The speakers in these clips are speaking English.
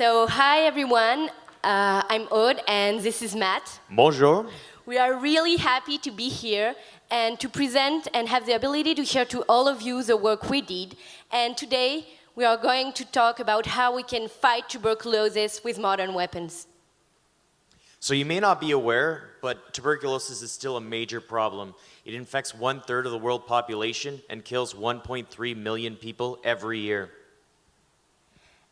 So, hi everyone, I'm Aude and this is Matt. Bonjour. We are really happy to be here and to present and have the ability to share to all of you the work we did. And today we are going to talk about how we can fight tuberculosis with modern weapons. So you may not be aware, but tuberculosis is still a major problem. It infects 1/3 of the world population and kills 1.3 million people every year.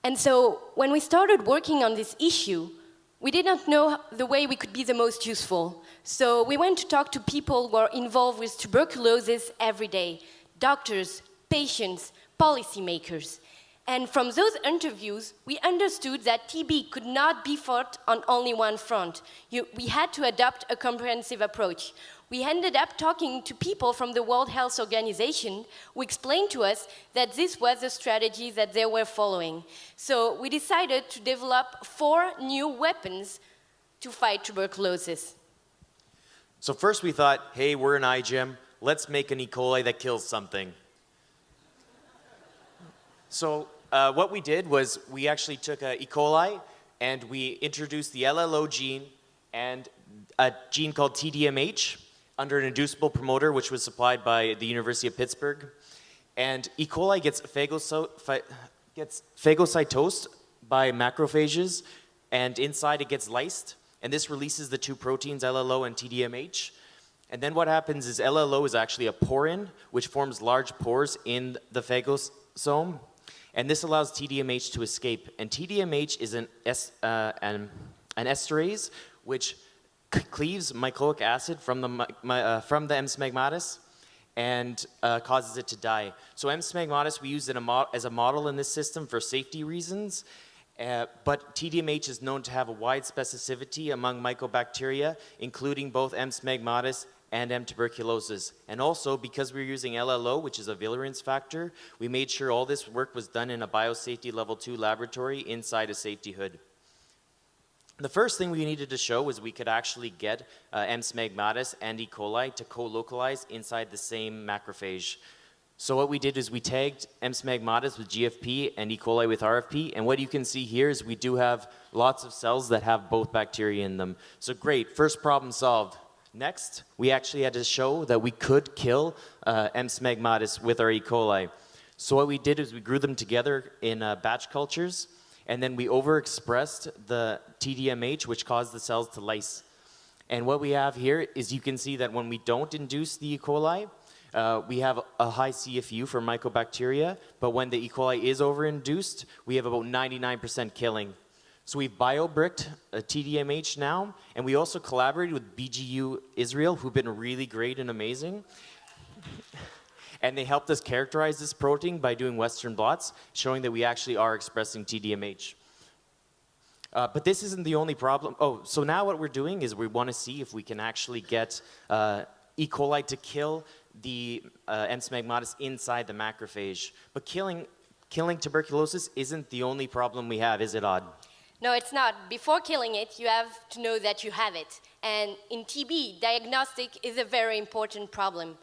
And so when we started working on this issue, we did not know the way we could be the most useful. So we went to talk to people who are involved with tuberculosis every day, doctors, patients, policymakers. And from those interviews, we understood that TB could not be fought on only one front. We had to adopt a comprehensive approach. We ended up talking to people from the World Health Organization who explained to us that this was the strategy that they were following. So we decided to develop 4 new weapons to fight tuberculosis. So first we thought, hey, we're an iGEM, let's make an E. coli that kills something. So what we did was we actually took E. coli and we introduced the LLO gene and a gene called TDMH under an inducible promoter which was supplied by the University of Pittsburgh. And E. coli gets phagocytosed by macrophages, and inside it gets lysed, and this releases the 2 proteins, LLO and TDMH. And then what happens is LLO is actually a porin, which forms large pores in the phagosome, and this allows TDMH to escape. And TDMH is an esterase which cleaves mycolic acid from the M. smegmatis and causes it to die. So M. smegmatis, we use it as a model in this system for safety reasons, but TDMH is known to have a wide specificity among mycobacteria, including both M. smegmatis and M. tuberculosis. And also, because we're using LLO, which is a virulence factor, we made sure all this work was done in a biosafety level 2 laboratory inside a safety hood. The first thing we needed to show was we could actually get M. smegmatis and E. coli to co-localize inside the same macrophage. So what we did is we tagged M. smegmatis with GFP and E. coli with RFP, and what you can see here is we do have lots of cells that have both bacteria in them. So great, first problem solved. Next, we actually had to show that we could kill M. smegmatis with our E. coli. So what we did is we grew them together in batch cultures, and then we overexpressed the TDMH, which caused the cells to lyse. And what we have here is you can see that when we don't induce the E. coli, we have a high CFU for mycobacteria, but when the E. coli is overinduced, we have about 99% killing. So we've biobricked TDMH now, and we also collaborated with BGU Israel, who've been really great and amazing. And they helped us characterize this protein by doing Western blots, showing that we actually are expressing TDMH. But this isn't the only problem. Oh, so now what we're doing is we want to see if we can actually get E. coli to kill the M. smegmatis inside the macrophage. But killing tuberculosis isn't the only problem we have, is it, Aude? No, it's not. Before killing it, you have to know that you have it. And in TB, diagnostic is a very important problem.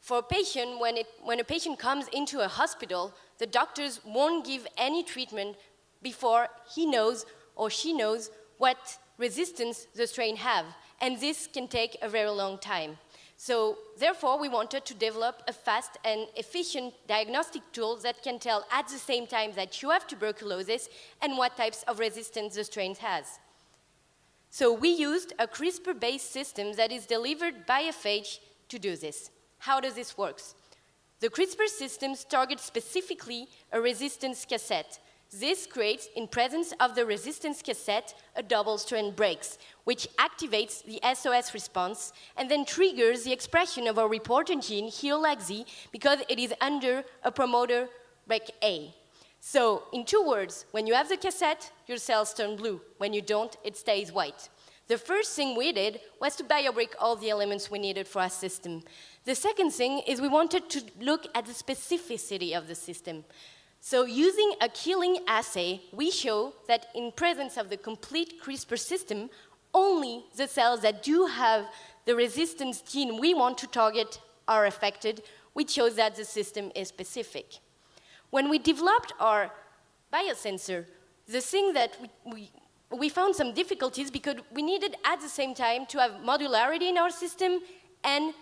For a patient, when a patient comes into a hospital, the doctors won't give any treatment before he knows or she knows what resistance the strain have. And this can take a very long time. So therefore, we wanted to develop a fast and efficient diagnostic tool that can tell at the same time that you have tuberculosis and what types of resistance the strain has. So we used a CRISPR-based system that is delivered by a phage to do this. How does this work? The CRISPR systems target specifically a resistance cassette. This creates, in presence of the resistance cassette, a double-strand breaks, which activates the SOS response and then triggers the expression of a reporter gene, HEAL-LAG-Z, because it is under a promoter rec A. So, in 2 words, when you have the cassette, your cells turn blue. When you don't, it stays white. The first thing we did was to biobrick all the elements we needed for our system. The second thing is we wanted to look at the specificity of the system. So using a killing assay, we show that in presence of the complete CRISPR system, only the cells that do have the resistance gene we want to target are affected, which shows that the system is specific. When we developed our biosensor, the thing that we found some difficulties because we needed at the same time to have modularity in our system and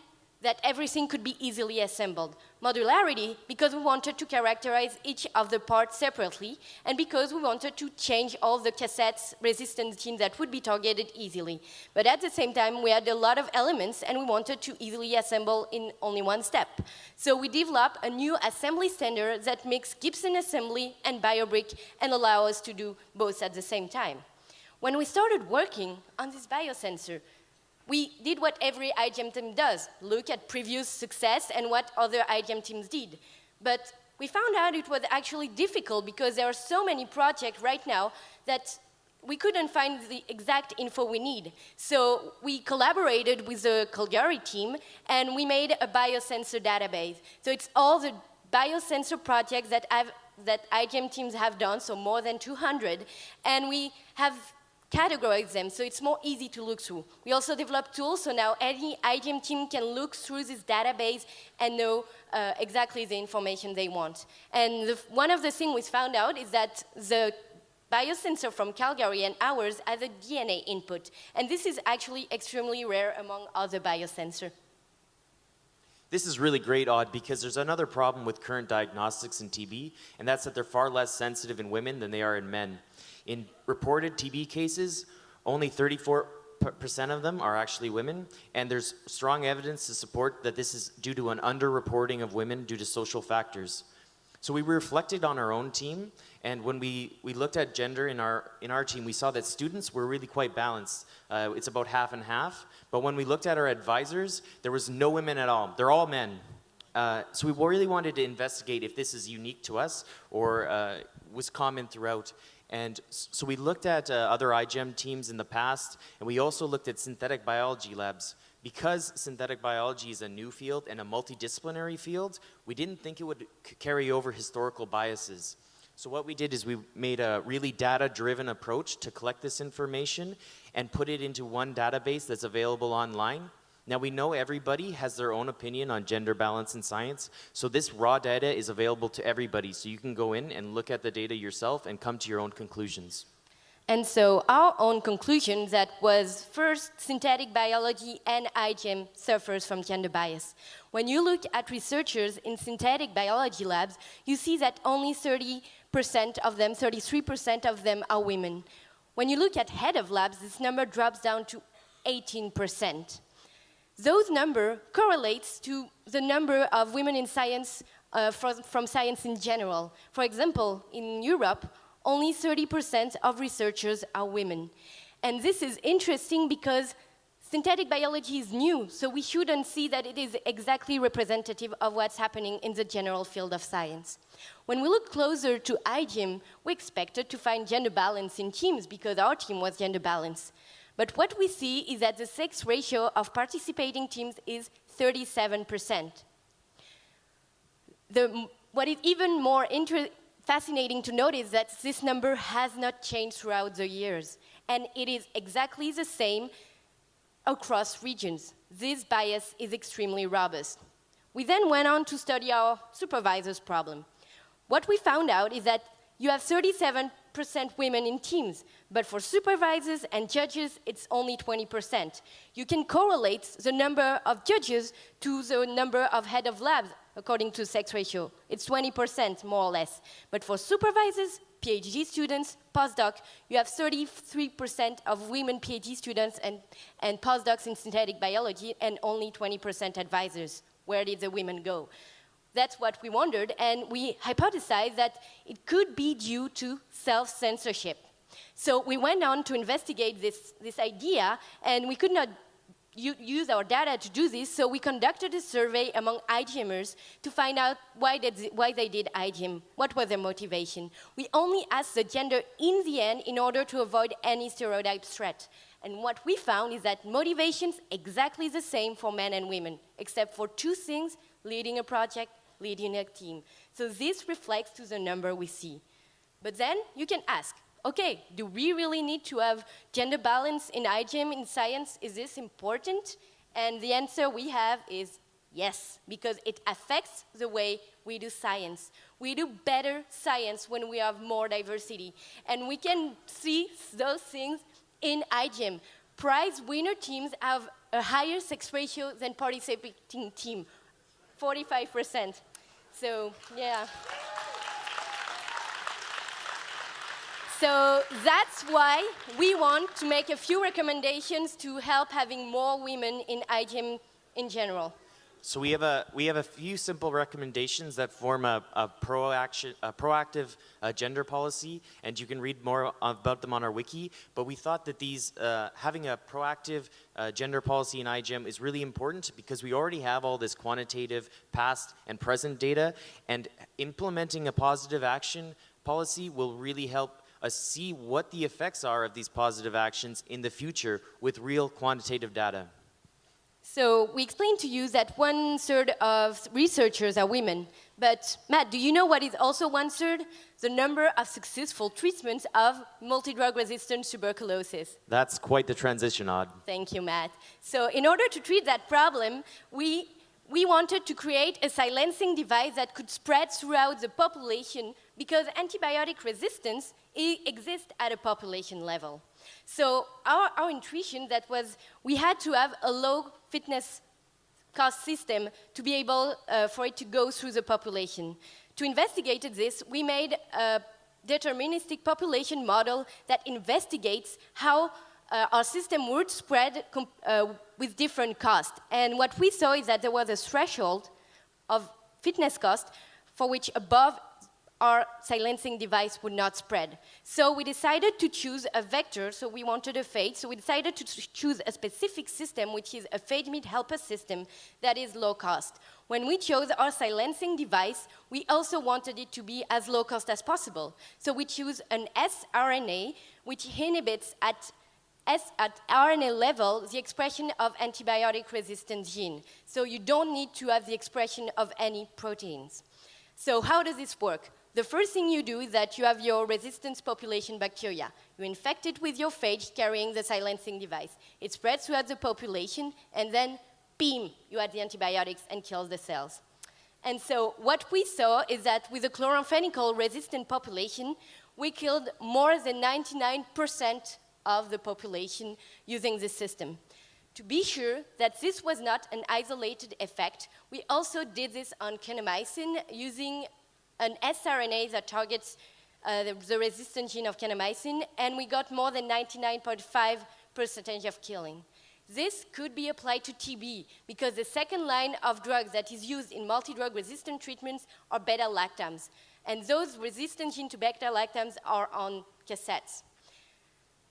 that everything could be easily assembled. Modularity because we wanted to characterize each of the parts separately and because we wanted to change all the cassettes resistance genes that would be targeted easily. But at the same time, we had a lot of elements and we wanted to easily assemble in only one step. So we developed a new assembly standard that makes Gibson assembly and BioBrick and allow us to do both at the same time. When we started working on this biosensor, we did what every IGM team does, look at previous success and what other IGM teams did. But we found out it was actually difficult because there are so many projects right now that we couldn't find the exact info we need. So we collaborated with the Calgary team and we made a biosensor database. So it's all the biosensor projects that IGM teams have done, so more than 200, and we have categorize them, so it's more easy to look through. We also developed tools, so now any IGM team can look through this database and know exactly the information they want. And one of the things we found out is that the biosensor from Calgary and ours has a DNA input, and this is actually extremely rare among other biosensors. This is really great, Odd, because there's another problem with current diagnostics in TB, and that's that they're far less sensitive in women than they are in men. In reported TB cases, only 34% of them are actually women, and there's strong evidence to support that this is due to an underreporting of women due to social factors. So we reflected on our own team, and when we looked at gender in our team, we saw that students were really quite balanced. It's about half and half, but when we looked at our advisors, there was no women at all. They're all men. So we really wanted to investigate if this is unique to us or was common throughout. And so we looked at other IGM teams in the past, and we also looked at synthetic biology labs. Because synthetic biology is a new field and a multidisciplinary field, we didn't think it would carry over historical biases. So what we did is we made a really data-driven approach to collect this information and put it into one database that's available online. Now we know everybody has their own opinion on gender balance in science, so this raw data is available to everybody, so you can go in and look at the data yourself and come to your own conclusions. And so our own conclusion that was first, synthetic biology and IGM suffers from gender bias. When you look at researchers in synthetic biology labs, you see that only 30% of them, 33% of them are women. When you look at head of labs, this number drops down to 18%. Those number correlates to the number of women in science from science in general. For example, in Europe, only 30% of researchers are women. And this is interesting because synthetic biology is new, so we shouldn't see that it is exactly representative of what's happening in the general field of science. When we look closer to IGM, we expected to find gender balance in teams because our team was gender balanced. But what we see is that the sex ratio of participating teams is 37%. What is even more fascinating to note is that this number has not changed throughout the years, and it is exactly the same across regions. This bias is extremely robust. We then went on to study our supervisors' problem. What we found out is that you have 37% women in teams, but for supervisors and judges, it's only 20%. You can correlate the number of judges to the number of head of labs according to sex ratio. It's 20%, more or less. But for supervisors, PhD students, postdoc, you have 33% of women PhD students and postdocs in synthetic biology and only 20% advisors. Where did the women go? That's what we wondered, and we hypothesized that it could be due to self-censorship. So we went on to investigate this idea, and we could not use our data to do this, so we conducted a survey among IGMers to find out why they did IGM, what was their motivation. We only asked the gender in the end in order to avoid any stereotype threat. And what we found is that motivation's exactly the same for men and women, except for two things: leading a project, leading a team. So this reflects to the number we see. But then you can ask, okay, do we really need to have gender balance in IGM in science? Is this important? And the answer we have is Yes, because it affects the way we do science. We do better science when we have more diversity. And we can see those things in IGEM. Prize winner teams have a higher sex ratio than participating team, 45%. So, yeah. So that's why we want to make a few recommendations to help having more women in IGEM in general. So we have a few simple recommendations that form a proactive gender policy, and you can read more about them on our wiki. But we thought that these having a proactive gender policy in IGEM is really important because we already have all this quantitative past and present data, and implementing a positive action policy will really help us see what the effects are of these positive actions in the future with real quantitative data. So we explained to you that 1/3 of researchers are women. But Matt, do you know what is also 1/3? The number of successful treatments of multi-drug resistant tuberculosis. That's quite the transition, Odd. Thank you, Matt. So in order to treat that problem, we wanted to create a silencing device that could spread throughout the population because antibiotic resistance exists at a population level. So our intuition that was we had to have a low fitness cost system to be able for it to go through the population. To investigate this, we made a deterministic population model that investigates how our system would spread with different costs. And what we saw is that there was a threshold of fitness cost for which above our silencing device would not spread. So we decided to choose a vector, so we wanted a phage, so we decided to choose a specific system, which is a phage-mid helper system that is low cost. When we chose our silencing device, we also wanted it to be as low cost as possible. So we choose an sRNA, which inhibits at RNA level the expression of antibiotic-resistant gene. So you don't need to have the expression of any proteins. So how does this work? The first thing you do is that you have your resistance population bacteria. You infect it with your phage carrying the silencing device. It spreads throughout the population, and then, beam, you add the antibiotics and kills the cells. And so what we saw is that with a chloramphenicol-resistant population, we killed more than 99% of the population using this system. To be sure that this was not an isolated effect, we also did this on kanamycin using an sRNA that targets the resistant gene of kanamycin, and we got more than 99.5% of killing. This could be applied to TB because the second line of drugs that is used in multi-drug resistant treatments are beta-lactams. And those resistant gene to beta-lactams are on cassettes.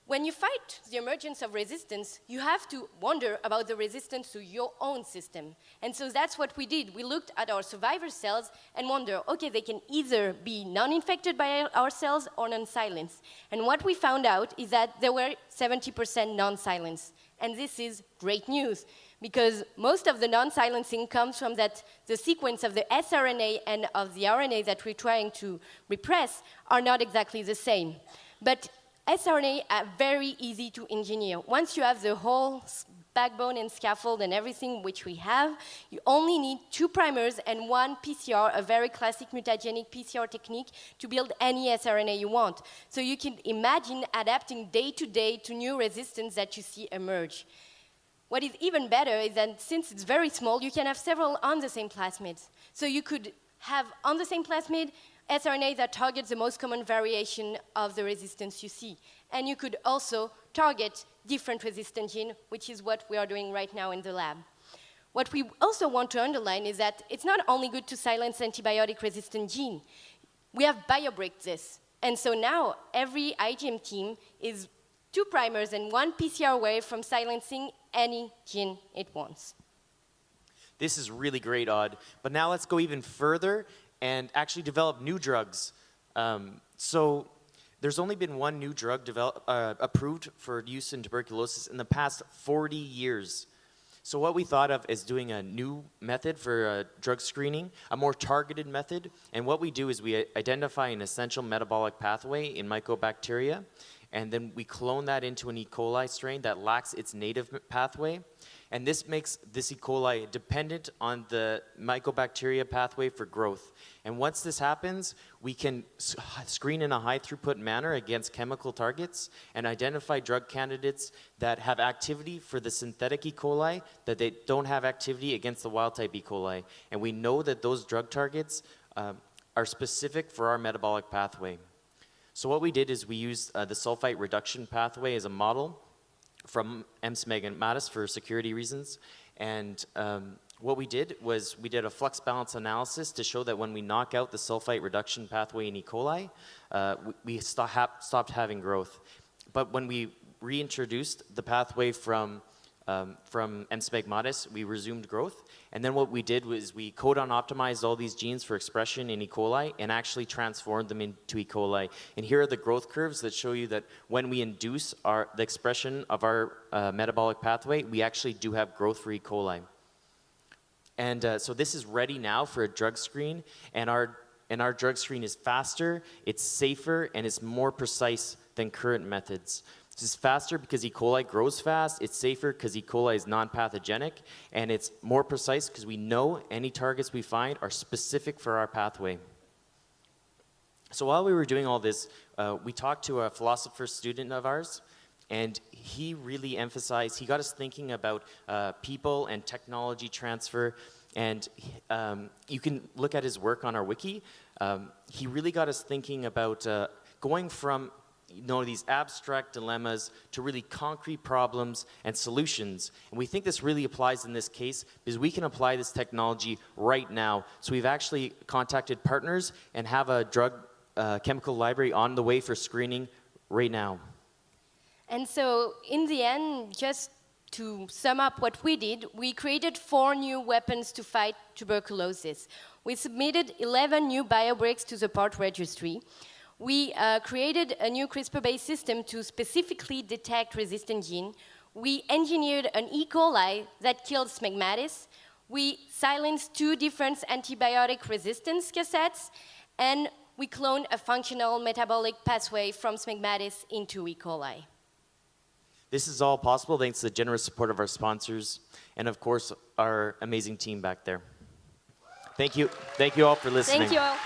When you fight the emergence of resistance, you have to wonder about the resistance to your own system. And so that's what we did. We looked at our survivor cells and wonder, okay, they can either be non-infected by our cells or non-silenced. And what we found out is that there were 70% non-silenced. And this is great news, because most of the non-silencing comes from that the sequence of the sRNA and of the RNA that we're trying to repress are not exactly the same. But sRNA are very easy to engineer. Once you have the whole backbone and scaffold and everything which we have, you only need 2 primers and 1 PCR, a very classic mutagenic PCR technique, to build any sRNA you want. So you can imagine adapting day to day to new resistance that you see emerge. What is even better is that since it's very small, you can have several on the same plasmids. So you could have on the same plasmid sRNA that targets the most common variation of the resistance you see. And you could also target different resistant genes, which is what we are doing right now in the lab. What we also want to underline is that it's not only good to silence antibiotic-resistant gene. We have biobricked this. And so now every IgM team is 2 primers and 1 PCR away from silencing any gene it wants. This is really great, Odd. But now let's go even further and actually develop new drugs. So there's only been 1 new drug approved for use in tuberculosis in the past 40 years. So what we thought of is doing a new method for drug screening, a more targeted method. And what we do is we identify an essential metabolic pathway in mycobacteria, and then we clone that into an E. coli strain that lacks its native pathway. And this makes this E. coli dependent on the mycobacteria pathway for growth. And once this happens, we can screen in a high throughput manner against chemical targets and identify drug candidates that have activity for the synthetic E. coli, that they don't have activity against the wild type E. coli. And we know that those drug targets are specific for our metabolic pathway. So what we did is we used the sulfite reduction pathway as a model from M. smegmatis for security reasons. And what we did was we did a flux balance analysis to show that when we knock out the sulfite reduction pathway in E. coli, we stopped having growth. But when we reintroduced the pathway from M. smegmatis, we resumed growth. And then what we did was we codon optimized all these genes for expression in E. coli and actually transformed them into E. coli. And here are the growth curves that show you that when we induce the expression of our metabolic pathway, we actually do have growth for E. coli. And so this is ready now for a drug screen, and our drug screen is faster, it's safer, and it's more precise than current methods. This is faster because E. coli grows fast, it's safer because E. coli is non-pathogenic, and it's more precise because we know any targets we find are specific for our pathway. So while we were doing all this, we talked to a philosopher student of ours, and he really emphasized, he got us thinking about people and technology transfer, and you can look at his work on our wiki. He really got us thinking about going from these abstract dilemmas to really concrete problems and solutions. And we think this really applies in this case because we can apply this technology right now. So we've actually contacted partners and have a drug chemical library on the way for screening right now. And so in the end, just to sum up what we did, we created 4 new weapons to fight tuberculosis. We submitted 11 new biobricks to the PART registry. We created a new CRISPR-based system to specifically detect resistant gene. We engineered an E. coli that killed smegmatis. We silenced 2 different antibiotic resistance cassettes, and we cloned a functional metabolic pathway from smegmatis into E. coli. This is all possible thanks to the generous support of our sponsors and, of course, our amazing team back there. Thank you. Thank you all for listening. Thank you all.